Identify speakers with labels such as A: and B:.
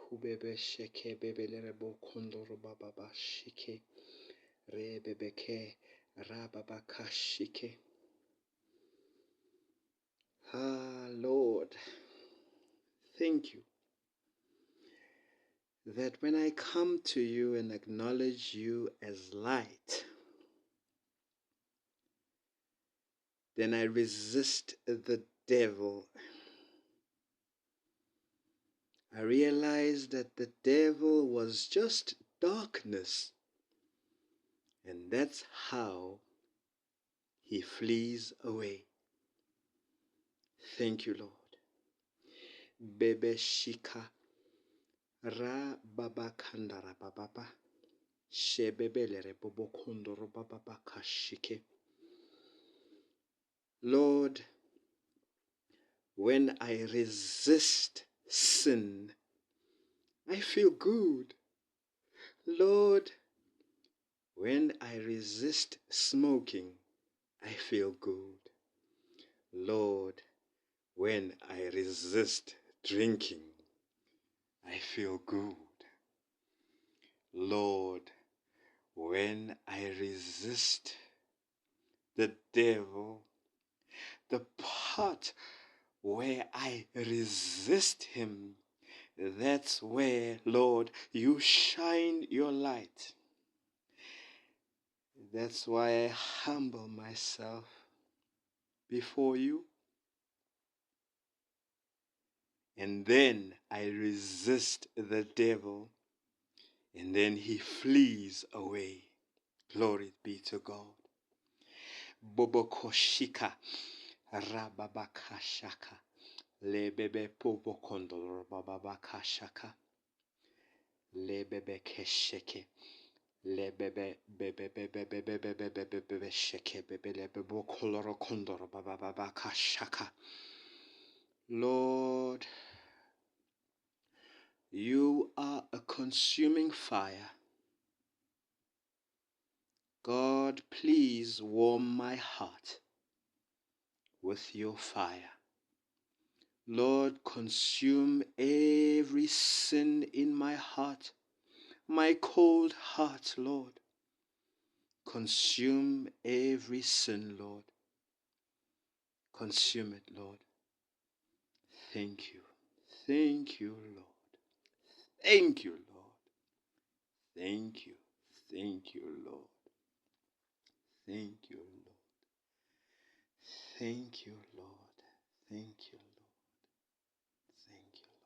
A: Kubebe sheke bebelere bo kondoro baba shike. Rebebeke rababaka shike. Ah, Lord, thank you that when I come to you and acknowledge you as light, then I resist the devil. I realized that the devil was just darkness, and that's how he flees away. Thank you, Lord. Bebe shika ra baba kandara baba shebebelere bobo kondoro baba kashike. Lord, when I resist sin, I feel good. Lord, when I resist smoking, I feel good. Lord, when I resist drinking, I feel good. Lord, when I resist the devil, the part where I resist him, that's where, Lord, you shine your light. That's why I humble myself before you. And then I resist the devil, and then he flees away. Glory be to God. Bobokoshika rababakashaka lebebe pobokondo bababakashaka lebebe kesheke lebebe bebe sheke bebe lebe bokoloro kondoro bababakashaka. Lord, you are a consuming fire. God, please warm my heart with your fire. Lord, consume every sin in my heart, my cold heart, Lord. Consume every sin, Lord. Consume it, Lord. Thank you. Thank you, Lord. Thank you, Lord. Thank you. Thank you, Lord. Thank you, Lord. Thank you, Lord. Thank you, Lord.